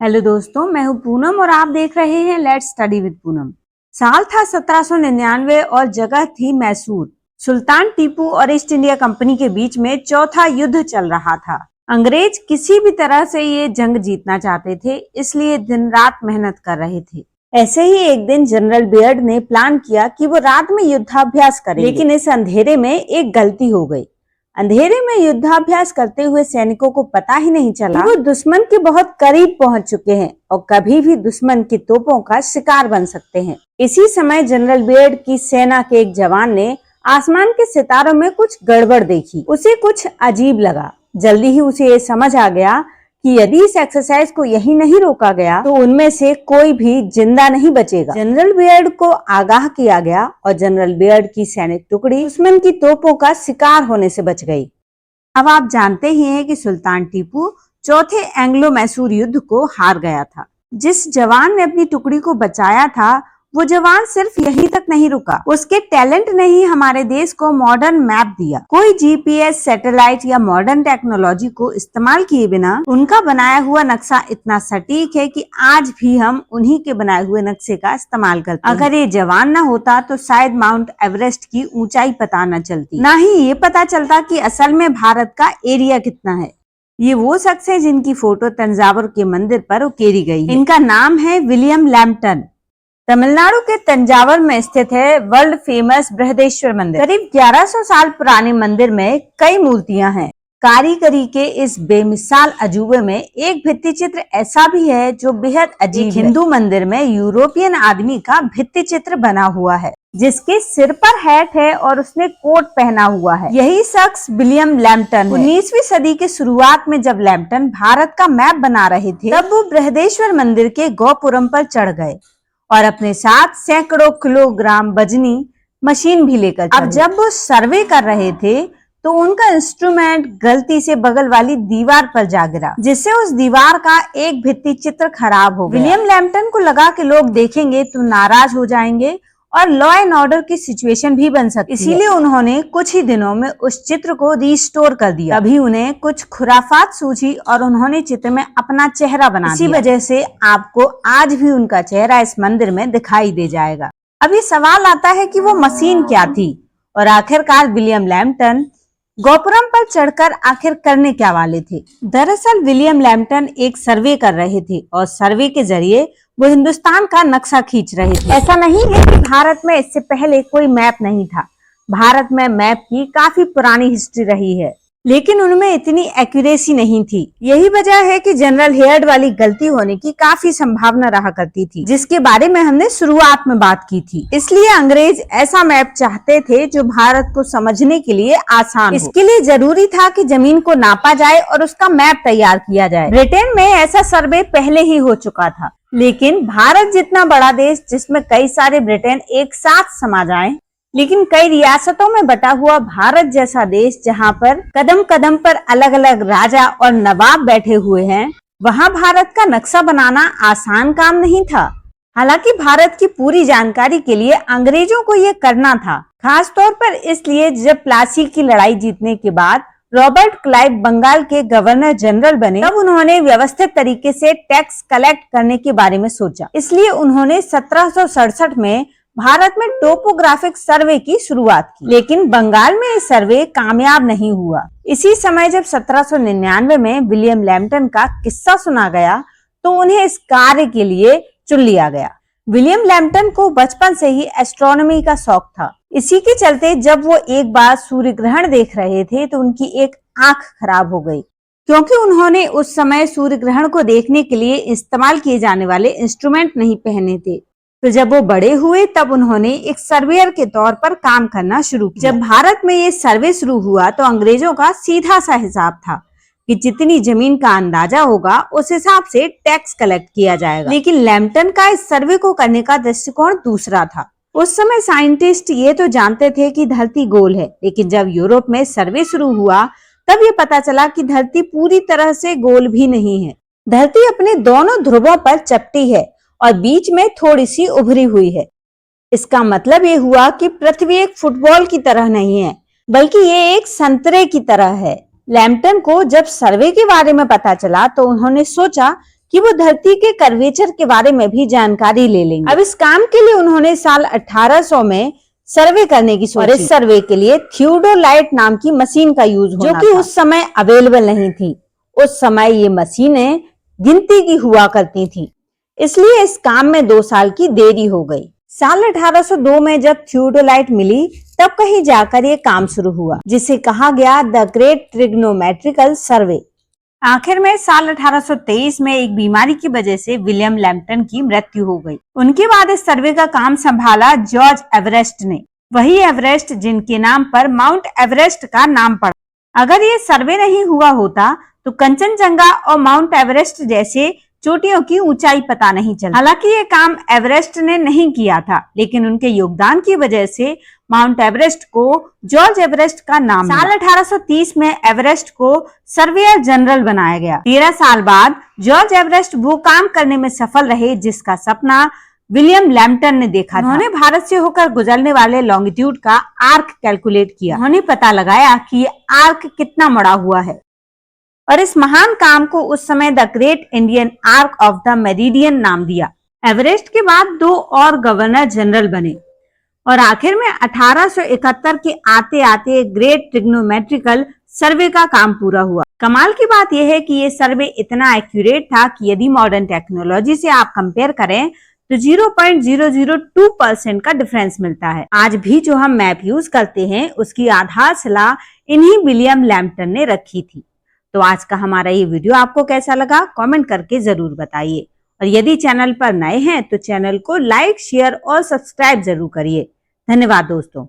Hello दोस्तों, मैं हूं पूनम और आप देख रहे हैं लेट्स स्टडी विद पूनम। साल था 1799 और जगह थी मैसूर। सुल्तान टीपू और ईस्ट इंडिया कंपनी के बीच में चौथा युद्ध चल रहा था। अंग्रेज किसी भी तरह से ये जंग जीतना चाहते थे, इसलिए दिन रात मेहनत कर रहे थे। ऐसे ही एक दिन जनरल बियर्ड ने प्लान किया कि वो रात में युद्धाभ्यास करेंगे, लेकिन इस अंधेरे में एक गलती हो गई। अंधेरे में युद्धाभ्यास करते हुए सैनिकों को पता ही नहीं चला कि वो दुश्मन के बहुत करीब पहुंच चुके हैं और कभी भी दुश्मन की तोपों का शिकार बन सकते हैं। इसी समय जनरल बियर्ड की सेना के एक जवान ने आसमान के सितारों में कुछ गड़बड़ देखी। उसे कुछ अजीब लगा। जल्दी ही उसे ये समझ आ गया कि यदि इस एक्सरसाइज को यही नहीं रोका गया तो उनमें से कोई भी जिंदा नहीं बचेगा। जनरल बियर्ड को आगाह किया गया और जनरल बियर्ड की सैनिक टुकड़ी दुश्मन की तोपों का शिकार होने से बच गई। अब आप जानते ही हैं कि सुल्तान टीपू चौथे एंग्लो मैसूर युद्ध को हार गया था। जिस जवान ने अपनी टुकड़ी को बचाया था, वो जवान सिर्फ यहीं तक नहीं रुका, उसके टैलेंट ने ही हमारे देश को मॉडर्न मैप दिया। कोई जीपीएस, सैटेलाइट या मॉडर्न टेक्नोलॉजी को इस्तेमाल किए बिना उनका बनाया हुआ नक्शा इतना सटीक है कि आज भी हम उन्हीं के बनाए हुए नक्शे का इस्तेमाल करते हैं। अगर ये जवान न होता तो शायद माउंट एवरेस्ट की ऊंचाई पता न चलती, न ही ये पता चलता कि असल में भारत का एरिया कितना है। ये वो शख्स है जिनकी फोटो तंजावुर के मंदिर पर उकेरी गई है। इनका नाम है विलियम लैम्पटन। तमिलनाडु के तंजावुर में स्थित है वर्ल्ड फेमस बृहदेश्वर मंदिर। करीब 1100 साल पुराने मंदिर में कई मूर्तियां हैं। कारीगरी के इस बेमिसाल अजूबे में एक भित्ति चित्र ऐसा भी है जो बेहद अजीब है। हिंदू मंदिर में यूरोपियन आदमी का भित्ति चित्र बना हुआ है, जिसके सिर पर हैट है और उसने कोट पहना हुआ है। यही शख्स विलियम लैम्पटन है। 19वीं सदी के शुरुआत में जब लैम्पटन भारत का मैप बना रहे थे, तब वो बृहदेश्वर मंदिर के गोपुरम पर चढ़ गए और अपने साथ सैकड़ों किलोग्राम वजनी मशीन भी लेकर चले। अब जब वो सर्वे कर रहे थे तो उनका इंस्ट्रूमेंट गलती से बगल वाली दीवार पर जा गिरा, जिससे उस दीवार का एक भित्ति चित्र खराब हो गया। विलियम लैम्पटन को लगा कि लोग देखेंगे तो नाराज हो जाएंगे और लॉ एंड ऑर्डर की सिचुएशन भी बन सकती है। इसीलिए उन्होंने कुछ ही दिनों में उस चित्र को रिस्टोर कर दिया। तभी उन्हें कुछ खुराफात सूझी और उन्होंने चित्र में अपना चेहरा बना दिया। इसी वजह से आपको आज भी उनका चेहरा इस मंदिर में दिखाई दे जाएगा। अब ये सवाल आता है कि वो मशीन क्या थी और आखिरकार विलियम लैम्पटन गोपुरम पर चढ़कर आखिर करने क्या वाले थे। दरअसल विलियम लैम्पटन एक सर्वे कर रहे थे और सर्वे के जरिए वो हिंदुस्तान का नक्शा खींच रहे थे। ऐसा नहीं है कि भारत में इससे पहले कोई मैप नहीं था। भारत में मैप की काफी पुरानी हिस्ट्री रही है, लेकिन उनमें इतनी एक्यूरेसी नहीं थी। यही वजह है कि जनरल हेयर्ड वाली गलती होने की काफी संभावना रहा करती थी, जिसके बारे में हमने शुरुआत में बात की थी। इसलिए अंग्रेज ऐसा मैप चाहते थे जो भारत को समझने के लिए आसान हो। इसके लिए जरूरी था कि जमीन को नापा जाए और उसका मैप तैयार किया जाए। ब्रिटेन में ऐसा सर्वे पहले ही हो चुका था, लेकिन भारत जितना बड़ा देश, जिसमें कई सारे ब्रिटेन एक साथ समा जाएं, लेकिन कई रियासतों में बटा हुआ भारत जैसा देश, जहां पर कदम कदम पर अलग अलग राजा और नवाब बैठे हुए हैं, वहां भारत का नक्शा बनाना आसान काम नहीं था। हालांकि भारत की पूरी जानकारी के लिए अंग्रेजों को ये करना था, खास तौर पर इसलिए जब प्लासी की लड़ाई जीतने के बाद रॉबर्ट क्लाइव बंगाल के गवर्नर जनरल बने, तब उन्होंने व्यवस्थित तरीके से टैक्स कलेक्ट करने के बारे में सोचा। इसलिए उन्होंने 1767 में भारत में टोपोग्राफिक सर्वे की शुरुआत की, लेकिन बंगाल में ये सर्वे कामयाब नहीं हुआ। इसी समय जब 1799 में विलियम लैम्पटन का किस्सा सुना गया तो उन्हें इस कार्य के लिए चुन लिया गया। विलियम लैम्पटन को बचपन से ही एस्ट्रोनॉमी का शौक था। इसी के चलते जब वो एक बार सूर्य ग्रहण देख रहे थे तो उनकी एक आंख खराब हो गई, क्योंकि उन्होंने उस समय सूर्य ग्रहण को देखने के लिए इस्तेमाल किए जाने वाले इंस्ट्रूमेंट नहीं पहने थे। तो जब वो बड़े हुए तब उन्होंने एक सर्वेयर के तौर पर काम करना शुरू किया। जब भारत में ये सर्वे शुरू हुआ तो अंग्रेजों का सीधा सा हिसाब था कि जितनी जमीन का अंदाजा होगा उस हिसाब से टैक्स कलेक्ट किया जाएगा। लेकिन लैम्पटन का इस सर्वे को करने का दृष्टिकोण दूसरा था। उस समय साइंटिस्ट ये तो जानते थे कि धरती गोल है, लेकिन जब यूरोप में सर्वे शुरू हुआ तब ये पता चला कि धरती पूरी तरह से गोल भी नहीं है। धरती अपने दोनों ध्रुवों पर चपटी है और बीच में थोड़ी सी उभरी हुई है। इसका मतलब ये हुआ कि पृथ्वी एक फुटबॉल की तरह नहीं है, बल्कि ये एक संतरे की तरह है। लैम्पटन को जब सर्वे के बारे में पता चला तो उन्होंने सोचा कि वो धरती के कर्वेचर के बारे में भी जानकारी ले लेंगे। अब इस काम के लिए उन्होंने साल 1800 में सर्वे करने की सोची और इस सर्वे के लिए थियोडोलाइट नाम की मशीन का यूज होना जो कि उस समय अवेलेबल नहीं थी। उस समय ये मशीनें गिनती की हुआ करती थी, इसलिए इस काम में 2 साल की देरी हो गई। साल 1802 में जब थियोडोलाइट मिली तब कहीं जाकर ये काम शुरू हुआ, जिसे कहा गया द ग्रेट ट्रिग्नोमेट्रिकल सर्वे। आखिर में साल 1823 में एक बीमारी की वजह से विलियम लैम्पटन की मृत्यु हो गई। उनके बाद इस सर्वे का काम संभाला जॉर्ज एवरेस्ट ने, वही एवरेस्ट जिनके नाम पर माउंट एवरेस्ट का नाम पड़ा। अगर ये सर्वे नहीं हुआ होता तो कंचनजंगा और माउंट एवरेस्ट जैसे चोटियों की ऊंचाई पता नहीं चला। हालांकि ये काम एवरेस्ट ने नहीं किया था, लेकिन उनके योगदान की वजह से माउंट एवरेस्ट को जॉर्ज एवरेस्ट का नाम साल 1830 में एवरेस्ट को सर्वेयर जनरल बनाया गया। 13 साल बाद जॉर्ज एवरेस्ट वो काम करने में सफल रहे जिसका सपना विलियम लैम्पटन ने देखा था। उन्होंने भारत से होकर गुजरने वाले लॉन्गिट्यूड का आर्क कैलकुलेट किया। उन्होंने पता लगाया कि ये आर्क कितना बड़ा हुआ है और इस महान काम को उस समय the great Indian arc of the meridian नाम दिया। एवरेस्ट के बाद 2 और गवर्नर जनरल बने और आखिर में 1871 के आते आते ग्रेट ट्रिग्नोमेट्रिकल सर्वे का काम पूरा हुआ। कमाल की बात यह है कि ये सर्वे इतना एक्यूरेट था कि यदि मॉडर्न टेक्नोलॉजी से आप कंपेयर करें तो 0.002% का डिफरेंस मिलता है। आज भी जो हम मैप यूज करते हैं उसकी आधारशिला इन्हीं विलियम लैम्पटन ने रखी थी। तो आज का हमारा ये वीडियो आपको कैसा लगा कमेंट करके जरूर बताइए और यदि चैनल पर नए हैं तो चैनल को लाइक, शेयर और सब्सक्राइब जरूर करिए। धन्यवाद दोस्तों।